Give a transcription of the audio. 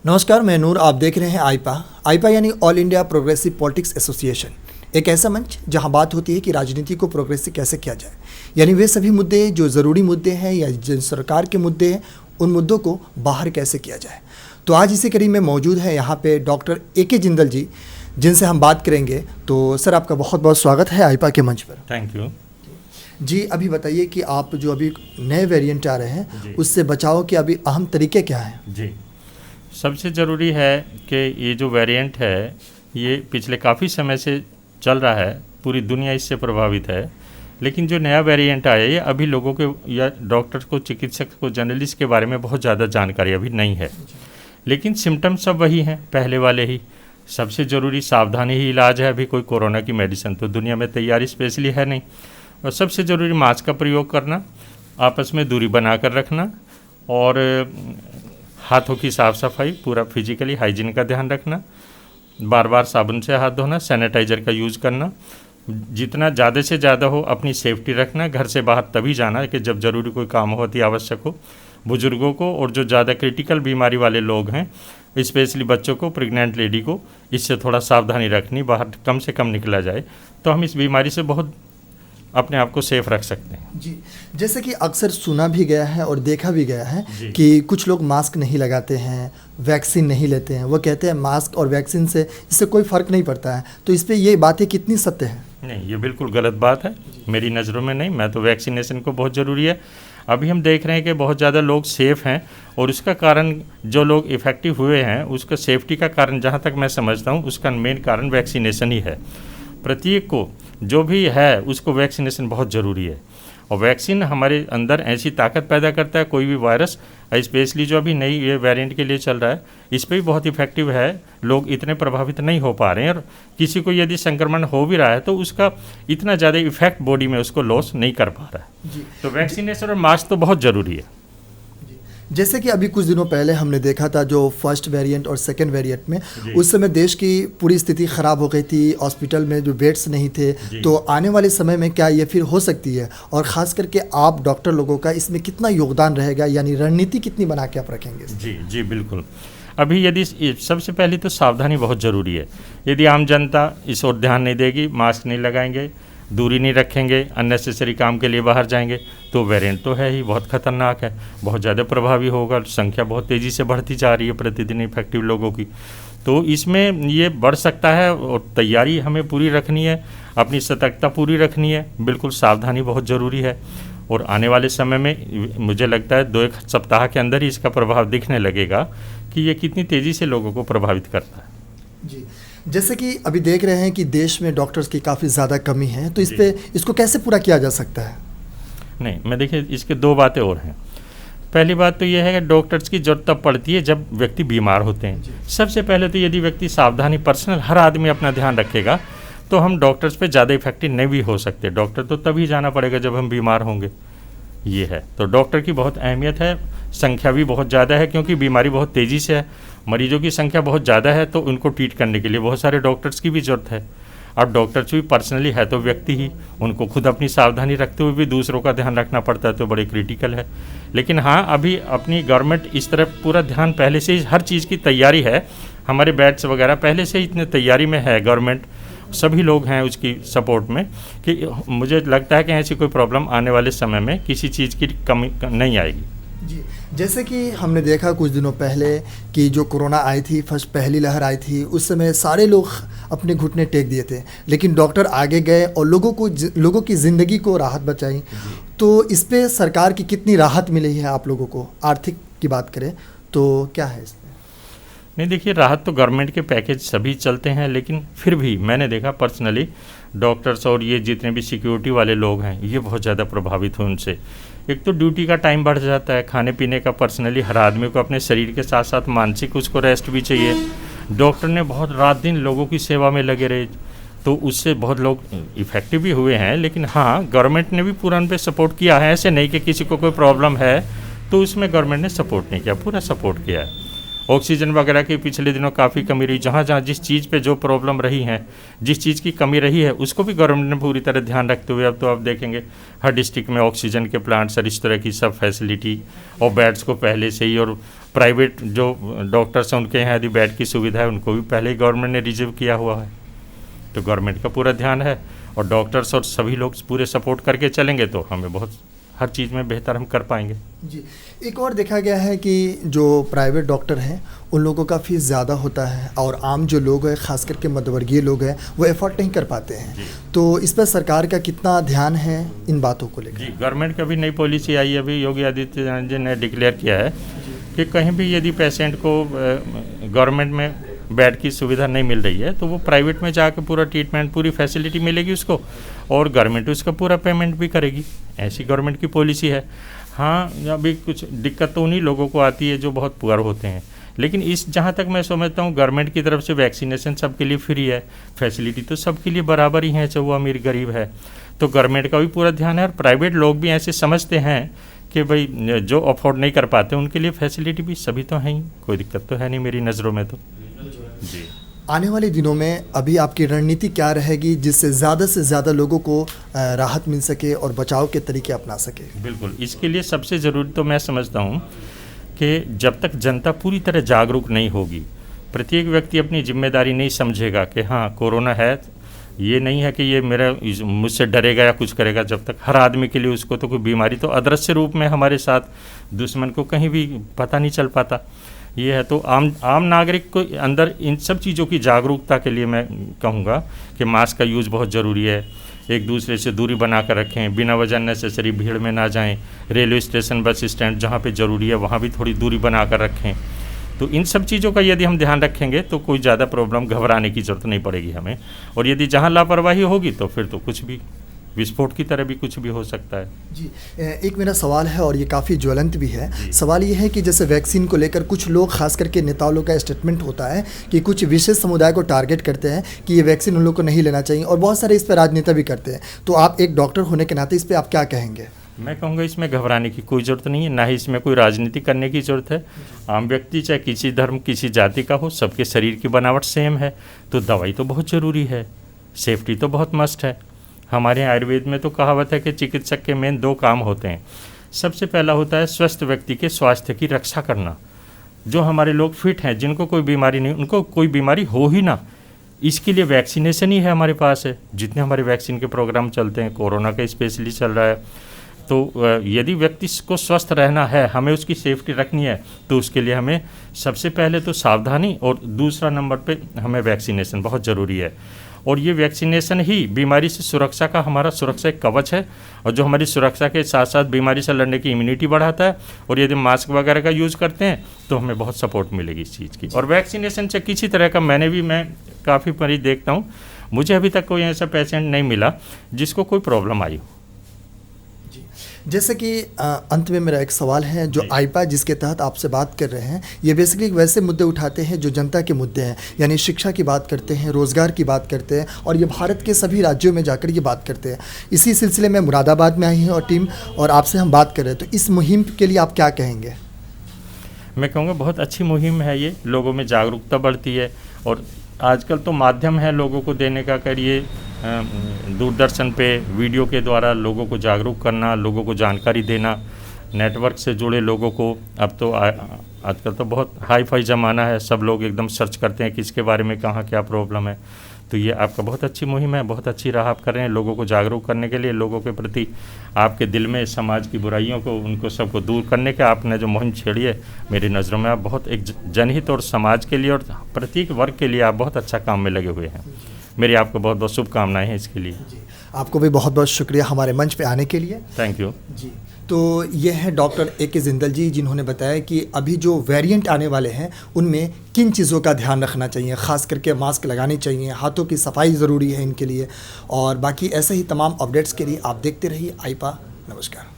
नमस्कार, मैं नूर। आप देख रहे हैं आईपा यानी all India progressive politics association. एक ऐसा मंच जहां बात होती है कि राजनीति को प्रोग्रेसिव कैसे किया जाए, यानी वे सभी मुद्दे जो ज़रूरी मुद्दे हैं या जिन सरकार के मुद्दे हैं उन मुद्दों को बाहर कैसे किया जाए। तो आज इसी कड़ी में मौजूद है यहाँ पे डॉक्टर ए.के. जिंदल जी, जिनसे हम बात करेंगे। तो सर, आपका बहुत बहुत स्वागत है आईपा के मंच पर। थैंक यू जी। अभी बताइए कि आप जो अभी नए वेरिएंट आ रहे हैं उससे बचाव के अभी अहम तरीके क्या हैं? जी, सबसे ज़रूरी है कि ये जो वेरिएंट है ये पिछले काफ़ी समय से चल रहा है, पूरी दुनिया इससे प्रभावित है। लेकिन जो नया वेरिएंट आया ये अभी लोगों के या डॉक्टर्स को, चिकित्सक को, जर्नलिस्ट के बारे में बहुत ज़्यादा जानकारी अभी नहीं है। लेकिन सिम्टम्स सब वही हैं, पहले वाले ही। सबसे ज़रूरी सावधानी ही इलाज है। अभी कोई कोरोना की मेडिसिन तो दुनिया में तैयारी स्पेशली है नहीं। और सबसे ज़रूरी मास्क का प्रयोग करना, आपस में दूरी बना कर रखना और हाथों की साफ़ सफाई, पूरा फिजिकली हाइजीन का ध्यान रखना, बार बार साबुन से हाथ धोना, सैनिटाइज़र का यूज़ करना, जितना ज़्यादा से ज़्यादा हो अपनी सेफ्टी रखना। घर से बाहर तभी जाना कि जब ज़रूरी कोई काम हो, अति आवश्यक हो। बुज़ुर्गों को और जो ज़्यादा क्रिटिकल बीमारी वाले लोग हैं, स्पेशली बच्चों को, प्रेग्नेंट लेडी को, इससे थोड़ा सावधानी रखनी, बाहर कम से कम निकला जाए तो हम इस बीमारी से बहुत अपने आप को सेफ रख सकते हैं। जी, जैसे कि अक्सर सुना भी गया है और देखा भी गया है कि कुछ लोग मास्क नहीं लगाते हैं, वैक्सीन नहीं लेते हैं। वो कहते हैं मास्क और वैक्सीन से इससे कोई फ़र्क नहीं पड़ता है। तो इस पे ये बातें कितनी सत्य हैं? नहीं, ये बिल्कुल गलत बात है मेरी नज़रों में। नहीं, मैं तो वैक्सीनेशन को बहुत ज़रूरी है। अभी हम देख रहे हैं कि बहुत ज़्यादा लोग सेफ़ हैं और उसका कारण, जो लोग इफ़ेक्टिव हुए हैं उसका सेफ्टी का कारण, जहाँ तक मैं समझता हूँ, उसका मेन कारण वैक्सीनेशन ही है। प्रत्येक को जो भी है उसको वैक्सीनेशन बहुत ज़रूरी है। और वैक्सीन हमारे अंदर ऐसी ताकत पैदा करता है, कोई भी वायरस, स्पेशली जो अभी नई ये वेरिएंट के लिए चल रहा है, इस पर भी बहुत इफेक्टिव है। लोग इतने प्रभावित नहीं हो पा रहे हैं और किसी को यदि संक्रमण हो भी रहा है तो उसका इतना ज़्यादा इफेक्ट बॉडी में उसको लॉस नहीं कर पा रहा है। तो वैक्सीनेशन और मास्क तो बहुत ज़रूरी है। जैसे कि अभी कुछ दिनों पहले हमने देखा था जो फर्स्ट वेरिएंट और सेकंड वेरिएंट में, उस समय देश की पूरी स्थिति ख़राब हो गई थी, हॉस्पिटल में जो बेड्स नहीं थे। तो आने वाले समय में क्या ये फिर हो सकती है? और ख़ास करके आप डॉक्टर लोगों का इसमें कितना योगदान रहेगा, यानी रणनीति कितनी बना के आप रखेंगे? जी बिल्कुल। अभी यदि सबसे पहले तो सावधानी बहुत ज़रूरी है। यदि आम जनता इस ओर ध्यान नहीं देगी, मास्क नहीं लगाएंगे, दूरी नहीं रखेंगे, अननेसेसरी काम के लिए बाहर जाएंगे, तो वेरिएंट तो है ही, बहुत ख़तरनाक है, बहुत ज़्यादा प्रभावी होगा। संख्या बहुत तेज़ी से बढ़ती जा रही है प्रतिदिन इफेक्टिव लोगों की। तो इसमें ये बढ़ सकता है और तैयारी हमें पूरी रखनी है, अपनी सतर्कता पूरी रखनी है। बिल्कुल सावधानी बहुत ज़रूरी है। और आने वाले समय में मुझे लगता है 2-1 सप्ताह के अंदर ही इसका प्रभाव दिखने लगेगा कि ये कितनी तेज़ी से लोगों को प्रभावित करता है। जी, जैसे कि अभी देख रहे हैं कि देश में डॉक्टर्स की काफ़ी ज़्यादा कमी है, तो इसको कैसे पूरा किया जा सकता है? नहीं, मैं देखिए इसके 2 बातें और हैं। पहली बात तो यह है कि डॉक्टर्स की ज़रूरत तब पड़ती है जब व्यक्ति बीमार होते हैं। सबसे पहले तो यदि व्यक्ति सावधानी, पर्सनल हर आदमी अपना ध्यान रखेगा तो हम डॉक्टर्स पे ज़्यादा इफेक्टिव नहीं भी हो सकते। डॉक्टर तो तभी जाना पड़ेगा जब हम बीमार होंगे, ये है। तो डॉक्टर की बहुत अहमियत है, संख्या भी बहुत ज़्यादा है क्योंकि बीमारी बहुत तेज़ी से है, मरीजों की संख्या बहुत ज़्यादा है, तो उनको ट्रीट करने के लिए बहुत सारे डॉक्टर्स की भी ज़रूरत है। अब डॉक्टर्स भी पर्सनली है तो व्यक्ति ही, उनको खुद अपनी सावधानी रखते हुए भी दूसरों का ध्यान रखना पड़ता है, तो बड़े क्रिटिकल है। लेकिन हाँ, अभी अपनी गवर्नमेंट इस तरफ पूरा ध्यान, पहले से ही हर चीज़ की तैयारी है, हमारे बेड्स वगैरह पहले से ही इतने तैयारी में है। गवर्नमेंट सभी लोग हैं उसकी सपोर्ट में, कि मुझे लगता है कि ऐसी कोई प्रॉब्लम आने वाले समय में किसी चीज़ की कमी नहीं आएगी। जी, जैसे कि हमने देखा कुछ दिनों पहले कि जो कोरोना आई थी, फर्स्ट पहली लहर आई थी, उस समय सारे लोग अपने घुटने टेक दिए थे, लेकिन डॉक्टर आगे गए और लोगों की ज़िंदगी को राहत बचाई। तो इस पे सरकार की कितनी राहत मिली है आप लोगों को? आर्थिक की बात करें तो क्या है इसमें? नहीं, देखिए राहत तो गवर्नमेंट के पैकेज सभी चलते हैं, लेकिन फिर भी मैंने देखा पर्सनली डॉक्टर्स और ये जितने भी सिक्योरिटी वाले लोग हैं ये बहुत ज़्यादा प्रभावित हुए उनसे। एक तो ड्यूटी का टाइम बढ़ जाता है, खाने पीने का, पर्सनली हर आदमी को अपने शरीर के साथ साथ मानसिक उसको रेस्ट भी चाहिए। डॉक्टर ने बहुत रात दिन लोगों की सेवा में लगे रहे, तो उससे बहुत लोग इफेक्टिव भी हुए हैं। लेकिन हाँ, गवर्नमेंट ने भी पूरा उन पर सपोर्ट किया है। ऐसे नहीं कि किसी को कोई प्रॉब्लम है तो उसमें गवर्नमेंट ने सपोर्ट नहीं किया, पूरा सपोर्ट किया है। ऑक्सीजन वगैरह की पिछले दिनों काफ़ी कमी रही, जहाँ जहाँ जिस चीज़ पे जो प्रॉब्लम रही है, जिस चीज़ की कमी रही है, उसको भी गवर्नमेंट ने पूरी तरह ध्यान रखते हुए अब तो आप देखेंगे हर डिस्ट्रिक्ट में ऑक्सीजन के प्लांट्स और इस तरह की सब फैसिलिटी और बेड्स को पहले से ही, और प्राइवेट जो डॉक्टर्स हैं उनके यहाँ यदि बेड की सुविधा है उनको भी पहले ही गवर्नमेंट ने रिजर्व किया हुआ है। तो गवर्नमेंट का पूरा ध्यान है और डॉक्टर्स और सभी लोग पूरे सपोर्ट करके चलेंगे तो हमें बहुत हर चीज़ में बेहतर हम कर पाएंगे। जी, एक और देखा गया है कि जो प्राइवेट डॉक्टर हैं उन लोगों का फीस ज़्यादा होता है और आम जो लोग हैं, खास करके मध्यवर्गीय लोग हैं, वो एफोर्ड नहीं कर पाते हैं। तो इस पर सरकार का कितना ध्यान है इन बातों को लेकर? जी, गवर्नमेंट का भी नई पॉलिसी आई है, अभी योगी आदित्यनाथ जी ने डिक्लेयर किया है कि कहीं भी यदि पेशेंट को गवर्नमेंट में बेड की सुविधा नहीं मिल रही है तो वो प्राइवेट में जाकर पूरा ट्रीटमेंट, पूरी फैसिलिटी मिलेगी उसको और गवर्नमेंट उसका पूरा पेमेंट भी करेगी। ऐसी गवर्नमेंट की पॉलिसी है। हाँ, अभी कुछ दिक्कत तो उन्हीं लोगों को आती है जो बहुत पुअर होते हैं, लेकिन इस जहाँ तक मैं समझता हूँ गवर्नमेंट की तरफ से वैक्सीनेशन सबके लिए फ्री है, फैसिलिटी तो सबके लिए बराबर ही है, चाहे वो अमीर गरीब है। तो गवर्नमेंट का भी पूरा ध्यान है और प्राइवेट लोग भी ऐसे समझते हैं कि भाई जो अफोर्ड नहीं कर पाते उनके लिए फैसिलिटी भी सभी तो हैं ही, कोई दिक्कत तो है नहीं मेरी नज़रों में तो। जी, आने वाले दिनों में अभी आपकी रणनीति क्या रहेगी जिससे से ज़्यादा लोगों को राहत मिल सके और बचाव के तरीके अपना सके? बिल्कुल, इसके लिए सबसे ज़रूरी तो मैं समझता हूँ कि जब तक जनता पूरी तरह जागरूक नहीं होगी, प्रत्येक व्यक्ति अपनी जिम्मेदारी नहीं समझेगा कि हाँ कोरोना है, ये नहीं है कि ये मेरा मुझसे डरेगा या कुछ करेगा। जब तक हर आदमी के लिए उसको तो कोई बीमारी तो अदृश्य रूप में हमारे साथ, दुश्मन को कहीं भी पता नहीं चल पाता। ये है तो आम नागरिक को अंदर इन सब चीज़ों की जागरूकता के लिए मैं कहूँगा कि मास्क का यूज़ बहुत ज़रूरी है, एक दूसरे से दूरी बना कर रखें, बिना वजह नेसेसरी भीड़ में ना जाएं, रेलवे स्टेशन, बस स्टैंड जहाँ पे ज़रूरी है वहाँ भी थोड़ी दूरी बना कर रखें। तो इन सब चीज़ों का यदि हम ध्यान रखेंगे तो कोई ज़्यादा प्रॉब्लम, घबराने की ज़रूरत नहीं पड़ेगी हमें। और यदि जहाँ लापरवाही होगी तो फिर तो कुछ भी विस्फोट की तरह भी कुछ भी हो सकता है। जी, एक मेरा सवाल है और ये काफ़ी ज्वलंत भी है। सवाल ये है कि जैसे वैक्सीन को लेकर कुछ लोग, खास करके नेताओं लोग का स्टेटमेंट होता है कि कुछ विशेष समुदाय को टारगेट करते हैं कि ये वैक्सीन उन लोग को नहीं लेना चाहिए और बहुत सारे इस पर राजनेता भी करते हैं। तो आप एक डॉक्टर होने के नाते इस पर आप क्या कहेंगे? मैं कहूँगा इसमें घबराने की कोई ज़रूरत नहीं है, ना ही इसमें कोई राजनीति करने की ज़रूरत है। आम व्यक्ति चाहे किसी धर्म, किसी जाति का हो, सबके शरीर की बनावट सेम है, तो दवाई तो बहुत ज़रूरी है, सेफ्टी तो बहुत मस्ट है। हमारे आयुर्वेद में तो कहावत है कि चिकित्सक के मेन 2 काम होते हैं। सबसे पहला होता है स्वस्थ व्यक्ति के स्वास्थ्य की रक्षा करना। जो हमारे लोग फिट हैं, जिनको कोई बीमारी नहीं, उनको कोई बीमारी हो ही ना, इसके लिए वैक्सीनेशन ही है हमारे पास है। जितने हमारे वैक्सीन के प्रोग्राम चलते हैं, कोरोना का स्पेशली चल रहा है, तो यदि व्यक्ति को स्वस्थ रहना है, हमें उसकी सेफ्टी रखनी है, तो उसके लिए हमें सबसे पहले तो सावधानी और दूसरा नंबर पे हमें वैक्सीनेशन बहुत ज़रूरी है। और ये वैक्सीनेशन ही बीमारी से सुरक्षा का हमारा सुरक्षा एक कवच है, और जो हमारी सुरक्षा के साथ साथ बीमारी से लड़ने की इम्यूनिटी बढ़ाता है। और यदि मास्क वगैरह का यूज़ करते हैं तो हमें बहुत सपोर्ट मिलेगी इस चीज़ की। और वैक्सीनेशन से किसी तरह का मैं काफ़ी मरीज देखता हूँ, मुझे अभी तक कोई ऐसा पेशेंट नहीं मिला जिसको कोई प्रॉब्लम आई हो। जैसे कि अंत में मेरा एक सवाल है, जो आईपा जिसके तहत आपसे बात कर रहे हैं, ये बेसिकली वैसे मुद्दे उठाते हैं जो जनता के मुद्दे हैं, यानी शिक्षा की बात करते हैं, रोज़गार की बात करते हैं, और ये भारत के सभी राज्यों में जाकर ये बात करते हैं। इसी सिलसिले में मुरादाबाद में आई है और टीम, और आपसे हम बात कर रहे हैं, तो इस मुहिम के लिए आप क्या कहेंगे? मैं कहूँगा बहुत अच्छी मुहिम है ये, लोगों में जागरूकता बढ़ती है और आजकल तो माध्यम है लोगों को देने का, करिए दूरदर्शन पे वीडियो के द्वारा लोगों को जागरूक करना, लोगों को जानकारी देना, नेटवर्क से जुड़े लोगों को। अब तो आजकल तो बहुत हाई फाई ज़माना है, सब लोग एकदम सर्च करते हैं किसके बारे में कहाँ क्या प्रॉब्लम है। तो ये आपका बहुत अच्छी मुहिम है, बहुत अच्छी राह आप कर रहे हैं लोगों को जागरूक करने के लिए, लोगों के प्रति आपके दिल में समाज की बुराइयों को, उनको सबको दूर करने के आपने जो मुहिम छेड़ी है, मेरी नज़रों में आप बहुत एक जनहित और समाज के लिए और प्रत्येक वर्ग के लिए आप बहुत अच्छा काम में लगे हुए हैं। मेरी आपको बहुत बहुत शुभकामनाएं हैं इसके लिए। जी, आपको भी बहुत बहुत शुक्रिया हमारे मंच पे आने के लिए। थैंक यू जी। तो ये हैं डॉक्टर A.K. जिंदल जी, जिन्होंने बताया कि अभी जो वेरिएंट आने वाले हैं उनमें किन चीज़ों का ध्यान रखना चाहिए, ख़ास करके मास्क लगानी चाहिए, हाथों की सफाई ज़रूरी है इनके लिए, और बाकी ऐसे ही तमाम अपडेट्स के लिए आप देखते रहिए आईपा। नमस्कार।